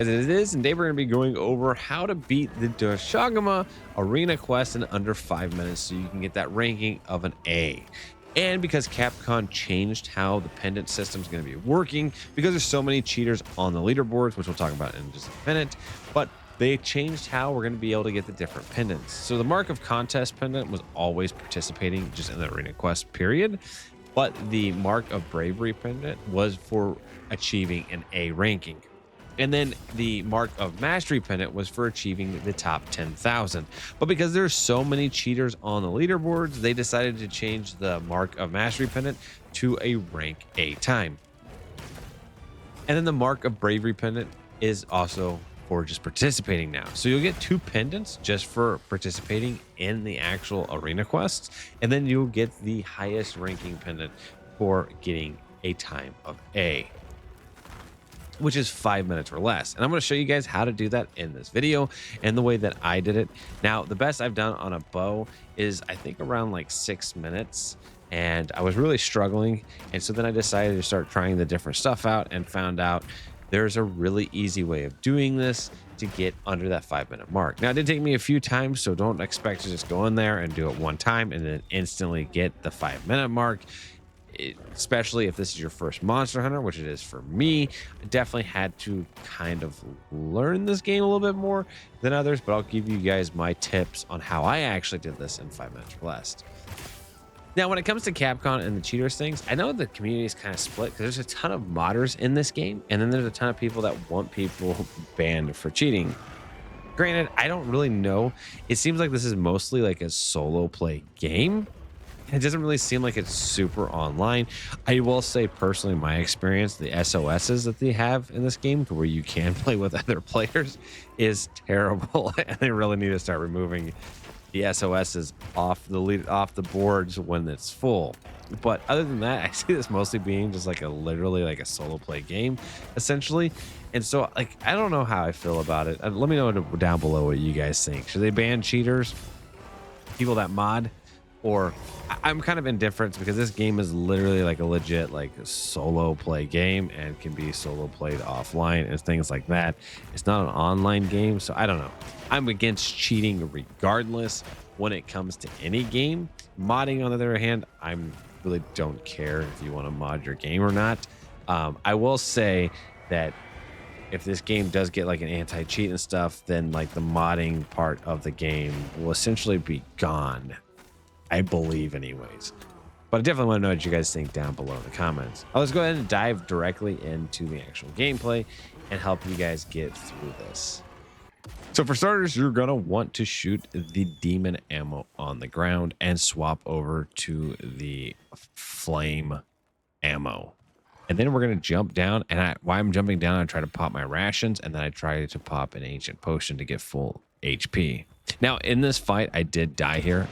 As it is, and today we're going to be going over how to beat the Doshaguma arena quest in under 5 minutes so you can get that ranking of an A. And because Capcom changed how the pendant system is going to be working, because there's so many cheaters on the leaderboards, which we'll talk about in just a minute, but they changed how we're going to be able to get the different pendants. So the Mark of Contest pendant was always participating just in the arena quest period, but the Mark of Bravery pendant was for achieving an A ranking. And then the Mark of Mastery pendant was for achieving the top 10,000. But because there's so many cheaters on the leaderboards, they decided to change the Mark of Mastery pendant to a rank A time. And then the Mark of Bravery pendant is also for just participating now. So you'll get two pendants just for participating in the actual arena quests. And then you'll get the highest ranking pendant for getting a time of A, which is 5 minutes or less. And I'm going to show you guys how to do that in this video and the way that I did it. Now, the best I've done on a bow is I think around like 6 minutes, and I was really struggling. And so then I decided to start trying the different stuff out and found out there's a really easy way of doing this to get under that 5-minute mark. Now, it did take me a few times, so don't expect to just go in there and do it one time and then instantly get the 5-minute mark. Especially if this is your first Monster Hunter, which it is for me. I definitely had to kind of learn this game a little bit more than others, but I'll give you guys my tips on how I actually did this in 5 minutes or less. Now, when it comes to Capcom and the cheaters things, I know the community is kind of split because there's a ton of modders in this game, and then there's a ton of people that want people banned for cheating. Granted, I don't really know. It seems like this is mostly like a solo play game. It doesn't really seem like it's super online. I will say personally, my experience, the SOSs that they have in this game where you can play with other players is terrible. And they really need to start removing the SOSs off the boards when it's full. But other than that, I see this mostly being just like literally like a solo play game, essentially. And so like, I don't know how I feel about it. Let me know down below what you guys think. Should they ban cheaters, people that mod? Or I'm kind of indifferent because this game is literally like a legit like solo play game and can be solo played offline and things like that. It's not an online game, so I don't know. I'm against cheating regardless when it comes to any game. Modding, on the other hand, I really don't care if you want to mod your game or not. I will say that if this game does get like an anti-cheat and stuff, then like the modding part of the game will essentially be gone, I believe anyways. But I definitely want to know what you guys think down below in the comments. Let's go ahead and dive directly into the actual gameplay and help you guys get through this. So for starters, you're going to want to shoot the demon ammo on the ground and swap over to the flame ammo. And then we're going to jump down, and while I'm jumping down, I try to pop my rations, and then I try to pop an ancient potion to get full HP. Now in this fight, I did die here,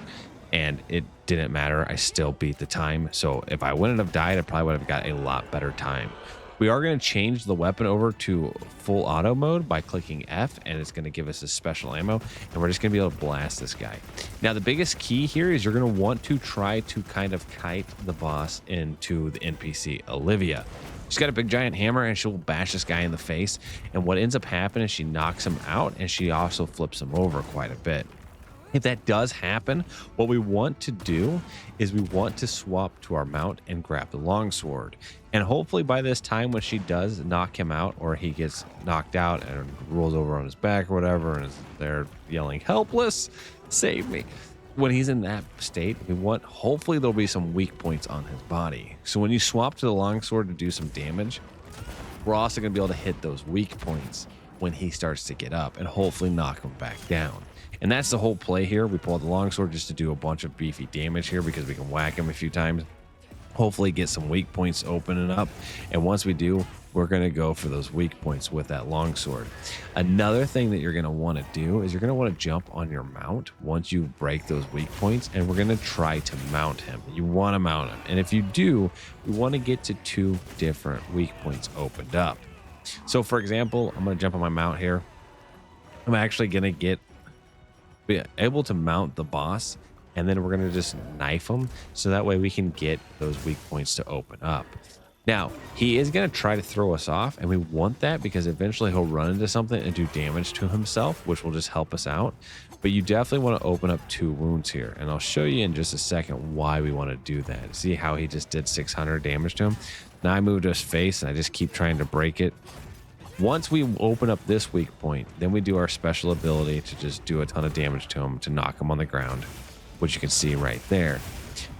and it didn't matter. I still beat the time. So if I wouldn't have died, I probably would have got a lot better time. We are going to change the weapon over to full auto mode by clicking F, and it's going to give us a special ammo, and we're just going to be able to blast this guy. Now, the biggest key here is you're going to want to try to kind of kite the boss into the NPC, Olivia. She's got a big giant hammer, and she'll bash this guy in the face, and what ends up happening is she knocks him out, and she also flips him over quite a bit. If that does happen, what we want to do is we want to swap to our mount and grab the longsword. And hopefully by this time, when she does knock him out, or he gets knocked out and rolls over on his back or whatever, and they're yelling, "Helpless, save me." When he's in that state, hopefully there'll be some weak points on his body. So when you swap to the longsword to do some damage, we're also going to be able to hit those weak points when he starts to get up and hopefully knock him back down. And that's the whole play here. We pull out the longsword just to do a bunch of beefy damage here because we can whack him a few times, hopefully get some weak points opening up. And once we do, we're going to go for those weak points with that longsword. Another thing that you're going to want to do is you're going to want to jump on your mount once you break those weak points, and we're going to try to mount him. You want to mount him. And if you do, we want to get to 2 different weak points opened up. So for example, I'm going to jump on my mount here. I'm actually going to be able to mount the boss, and then we're going to just knife him so that way we can get those weak points to open up. Now, he is going to try to throw us off, and we want that because eventually he'll run into something and do damage to himself, which will just help us out. But you definitely want to open up 2 wounds here, and I'll show you in just a second why we want to do that. See how he just did 600 damage to him? Now I moved his face, and I just keep trying to break it. Once we open up this weak point, then we do our special ability to just do a ton of damage to him, to knock him on the ground, which you can see right there.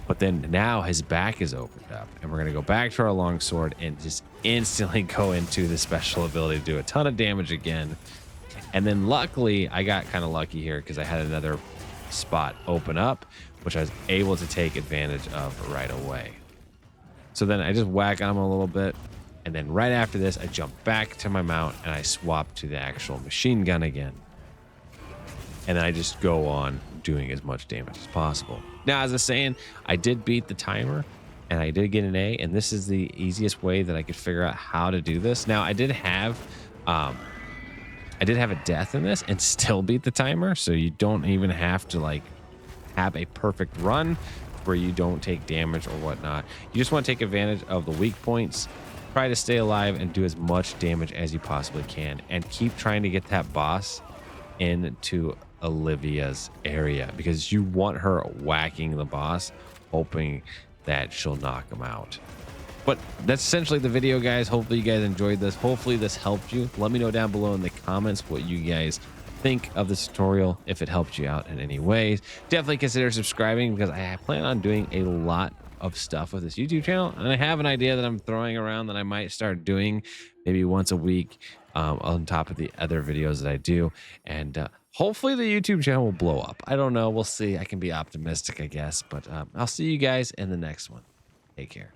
But then now his back is opened up, and we're going to go back to our longsword and just instantly go into the special ability to do a ton of damage again. And then luckily, I got kind of lucky here because I had another spot open up, which I was able to take advantage of right away. So then I just whack on him a little bit. And then right after this, I jump back to my mount and I swap to the actual machine gun again. And I just go on doing as much damage as possible. Now, as I was saying, I did beat the timer and I did get an A, and this is the easiest way that I could figure out how to do this. Now, I did have a death in this and still beat the timer, so you don't even have to like have a perfect run where you don't take damage or whatnot. You just want to take advantage of the weak points, try to stay alive and do as much damage as you possibly can, and keep trying to get that boss into Olivia's area because you want her whacking the boss, hoping that she'll knock him out. But that's essentially the video, guys. Hopefully you guys enjoyed this. Hopefully this helped you. Let me know down below in the comments what you guys think of this tutorial, if it helped you out in any ways. Definitely consider subscribing because I plan on doing a lot of stuff with this YouTube channel, and I have an idea that I'm throwing around that I might start doing maybe once a week on top of the other videos that I do, and hopefully the YouTube channel will blow up. I don't know, we'll see. I can be optimistic, I guess, but I'll see you guys in the next one. Take care.